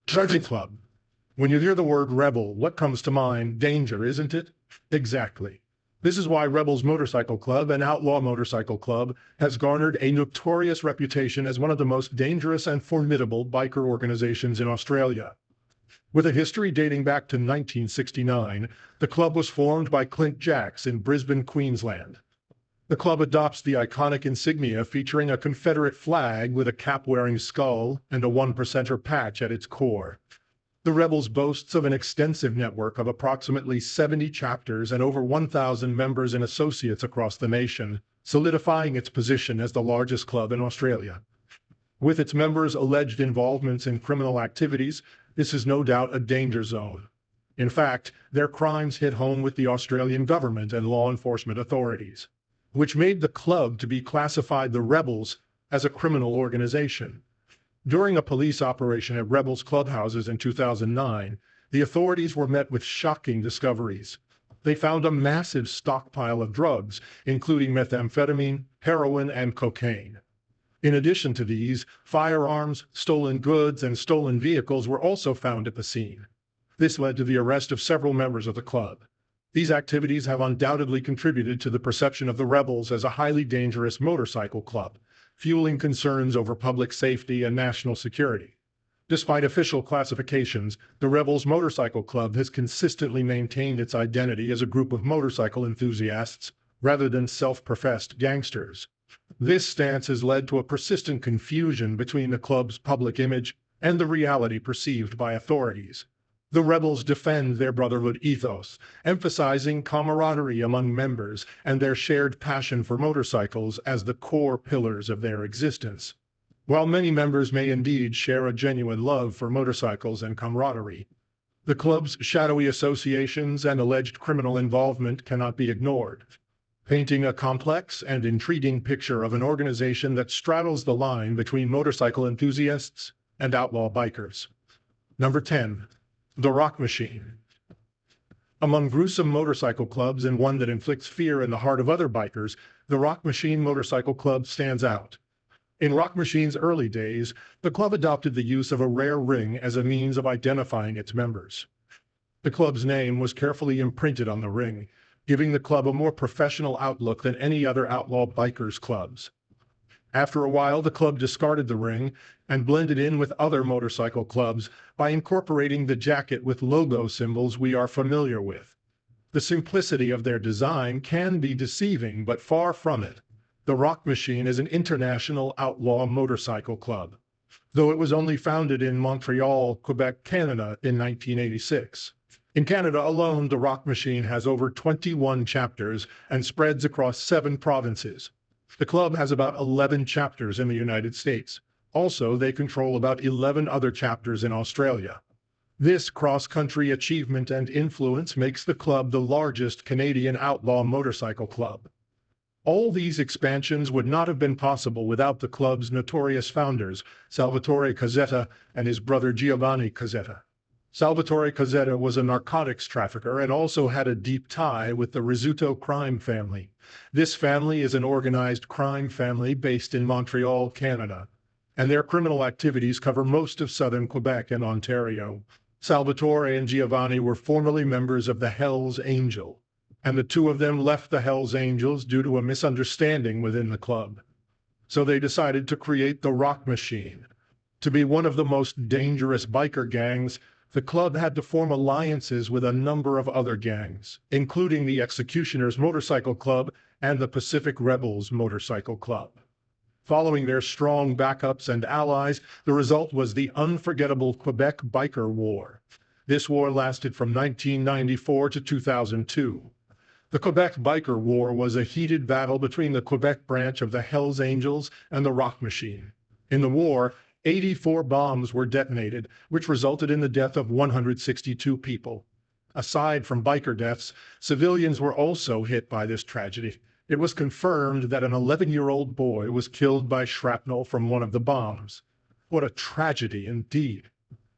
Country Club. When you hear the word rebel, what comes to mind? Danger, isn't it? Exactly. This is why Rebels Motorcycle Club and Outlaw Motorcycle Club has garnered a notorious reputation as one of the most dangerous and formidable biker organizations in Australia. With a history dating back to 1969, the club was formed by Clint Jacks in Brisbane, Queensland. The club adopts the iconic insignia featuring a Confederate flag with a cap-wearing skull and a one-percenter patch at its core. The Rebels boasts of an extensive network of approximately 70 chapters and over 1,000 members and associates across the nation, solidifying its position as the largest club in Australia. With its members' alleged involvements in criminal activities, this is no doubt a danger zone. In fact, their crimes hit home with the Australian government and law enforcement authorities, which made the club to be classified the Rebels as a criminal organization. During a police operation at Rebels clubhouses in 2009, the authorities were met with shocking discoveries. They found a massive stockpile of drugs, including methamphetamine, heroin, and cocaine. In addition to these, firearms, stolen goods, and stolen vehicles were also found at the scene. This led to the arrest of several members of the club. These activities have undoubtedly contributed to the perception of the Rebels as a highly dangerous motorcycle club, fueling concerns over public safety and national security. Despite official classifications, the Rebels Motorcycle Club has consistently maintained its identity as a group of motorcycle enthusiasts rather than self-professed gangsters. This stance has led to a persistent confusion between the club's public image and the reality perceived by authorities. The Rebels defend their brotherhood ethos, emphasizing camaraderie among members and their shared passion for motorcycles as the core pillars of their existence. While many members may indeed share a genuine love for motorcycles and camaraderie, the club's shadowy associations and alleged criminal involvement cannot be ignored, painting a complex and intriguing picture of an organization that straddles the line between motorcycle enthusiasts and outlaw bikers. Number 10. The Rock Machine. Among gruesome motorcycle clubs and one that inflicts fear in the heart of other bikers, the Rock Machine Motorcycle Club stands out. In Rock Machine's early days, the club adopted the use of a rare ring as a means of identifying its members. The club's name was carefully imprinted on the ring, giving the club a more professional outlook than any other outlaw bikers clubs. After a while, the club discarded the ring and blended in with other motorcycle clubs by incorporating the jacket with logo symbols we are familiar with. The simplicity of their design can be deceiving, but far from it. The Rock Machine is an international outlaw motorcycle club, though it was only founded in Montreal, Quebec, Canada in 1986. In Canada alone, the Rock Machine has over 21 chapters and spreads across 7 provinces. The club has about 11 chapters in the United States. Also, they control about 11 other chapters in Australia. This cross-country achievement and influence makes the club the largest Canadian outlaw motorcycle club. All these expansions would not have been possible without the club's notorious founders, Salvatore Cazzetta and his brother Giovanni Cazzetta. Salvatore Cazzetta was a narcotics trafficker and also had a deep tie with the Rizzuto crime family. This family is an organized crime family based in Montreal, Canada, and their criminal activities cover most of southern Quebec and Ontario. Salvatore and Giovanni were formerly members of the Hells Angels, and the two of them left the Hells Angels due to a misunderstanding within the club. So they decided to create the Rock Machine. To be one of the most dangerous biker gangs, the club had to form alliances with a number of other gangs, including the Executioners Motorcycle Club and the Pacific Rebels Motorcycle Club. Following their strong backups and allies, the result was the unforgettable Quebec Biker War. This war lasted from 1994 to 2002. The Quebec Biker War was a heated battle between the Quebec branch of the Hells Angels and the Rock Machine. In the war, 84 bombs were detonated, which resulted in the death of 162 people. Aside from biker deaths, civilians were also hit by this tragedy. It was confirmed that an 11-year-old boy was killed by shrapnel from one of the bombs. What a tragedy indeed.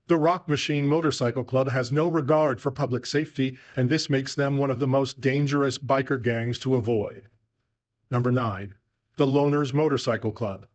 The Rock Machine Motorcycle Club has no regard for public safety, and this makes them one of the most dangerous biker gangs to avoid. Number 9. The Loners Motorcycle Club.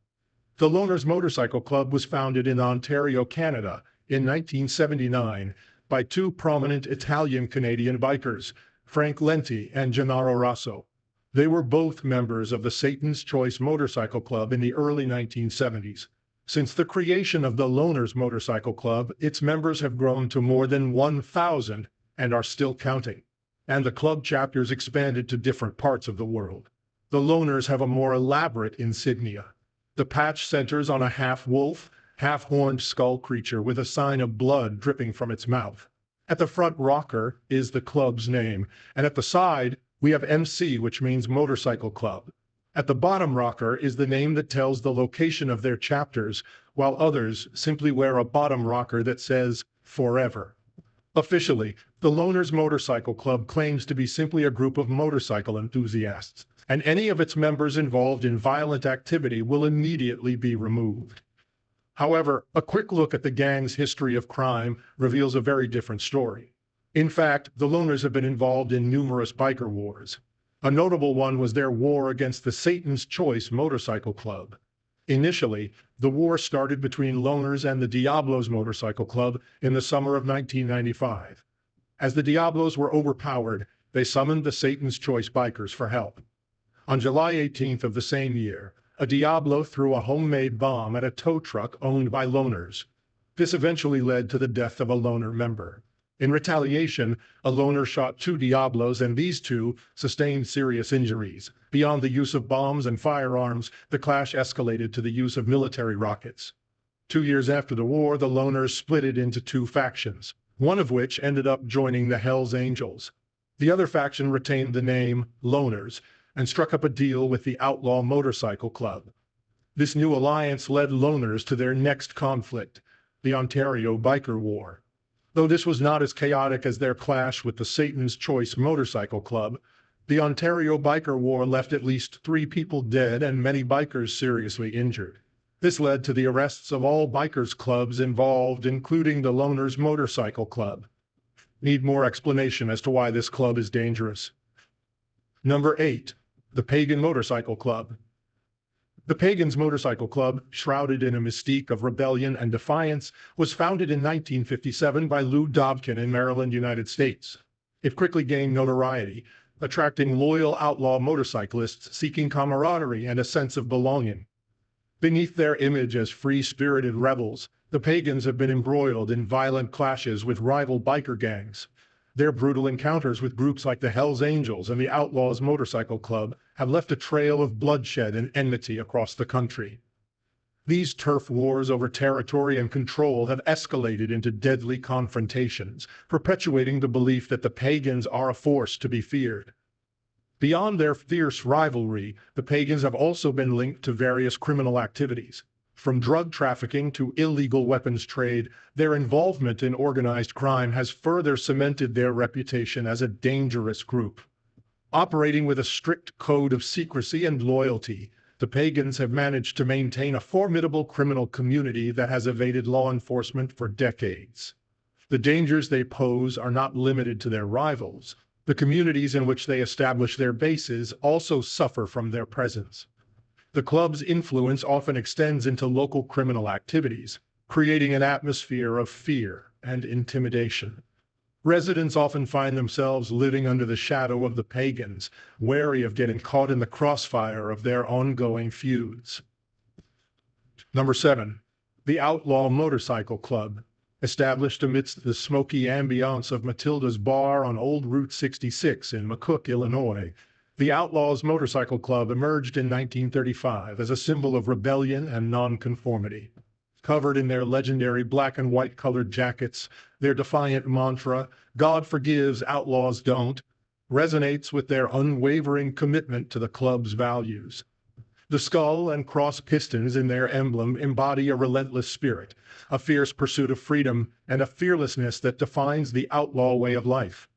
The Loners Motorcycle Club was founded in Ontario, Canada in 1979 by two prominent Italian-Canadian bikers, Frank Lenti and Gennaro Rosso. They were both members of the Satan's Choice Motorcycle Club in the early 1970s. Since the creation of the Loners Motorcycle Club, its members have grown to more than 1,000 and are still counting. And the club chapters expanded to different parts of the world. The Loners have a more elaborate insignia. The patch centers on a half-wolf, half-horned skull creature with a sign of blood dripping from its mouth. At the front rocker is the club's name, and at the side we have MC, which means Motorcycle Club. At the bottom rocker is the name that tells the location of their chapters, while others simply wear a bottom rocker that says Forever. Officially, the Loners Motorcycle Club claims to be simply a group of motorcycle enthusiasts, and any of its members involved in violent activity will immediately be removed. However, a quick look at the gang's history of crime reveals a very different story. In fact, the Loners have been involved in numerous biker wars. A notable one was their war against the Satan's Choice Motorcycle Club. Initially, the war started between Loners and the Diablos Motorcycle Club in the summer of 1995. As the Diablos were overpowered, they summoned the Satan's Choice bikers for help. On July 18th of the same year, a Diablo threw a homemade bomb at a tow truck owned by Loners. This eventually led to the death of a Loner member. In retaliation, a Loner shot two Diablos and these two sustained serious injuries. Beyond the use of bombs and firearms, the clash escalated to the use of military rockets. 2 years after the war, the Loners splitted into two factions, one of which ended up joining the Hells Angels. The other faction retained the name Loners and struck up a deal with the Outlaw Motorcycle Club. This new alliance led Loners to their next conflict, the Ontario Biker War. Though this was not as chaotic as their clash with the Satan's Choice Motorcycle Club, the Ontario Biker War left at least 3 people dead and many bikers seriously injured. This led to the arrests of all bikers clubs involved, including the Loners Motorcycle Club. Need more explanation as to why this club is dangerous. Number 8. The Pagan Motorcycle Club. The Pagans Motorcycle Club, shrouded in a mystique of rebellion and defiance, was founded in 1957 by Lou Dobkin in Maryland, United States. It quickly gained notoriety, attracting loyal outlaw motorcyclists seeking camaraderie and a sense of belonging. Beneath their image as free-spirited rebels, the Pagans have been embroiled in violent clashes with rival biker gangs. Their brutal encounters with groups like the Hells Angels and the Outlaws Motorcycle Club have left a trail of bloodshed and enmity across the country. These turf wars over territory and control have escalated into deadly confrontations, perpetuating the belief that the Pagans are a force to be feared. Beyond their fierce rivalry, the Pagans have also been linked to various criminal activities. From drug trafficking to illegal weapons trade, their involvement in organized crime has further cemented their reputation as a dangerous group. Operating with a strict code of secrecy and loyalty, the Pagans have managed to maintain a formidable criminal community that has evaded law enforcement for decades. The dangers they pose are not limited to their rivals. The communities in which they establish their bases also suffer from their presence. The club's influence often extends into local criminal activities, creating an atmosphere of fear and intimidation. Residents often find themselves living under the shadow of the Pagans, wary of getting caught in the crossfire of their ongoing feuds. Number 7. The Outlaw Motorcycle Club. Established amidst the smoky ambiance of Matilda's Bar on Old Route 66 in McCook, Illinois, the Outlaws Motorcycle Club emerged in 1935 as a symbol of rebellion and nonconformity. Covered in their legendary black and white colored jackets, their defiant mantra, "God forgives, outlaws don't," resonates with their unwavering commitment to the club's values. The skull and cross pistons in their emblem embody a relentless spirit, a fierce pursuit of freedom, and a fearlessness that defines the outlaw way of life.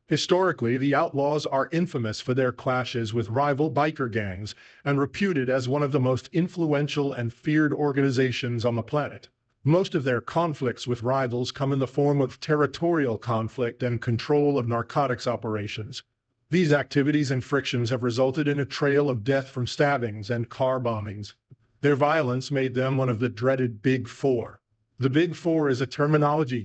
Historically, the Outlaws are infamous for their clashes with rival biker gangs and reputed as one of the most influential and feared organizations on the planet. Most of their conflicts with rivals come in the form of territorial conflict and control of narcotics operations. These activities and frictions have resulted in a trail of death from stabbings and car bombings. Their violence made them one of the dreaded Big Four. The Big Four is a terminology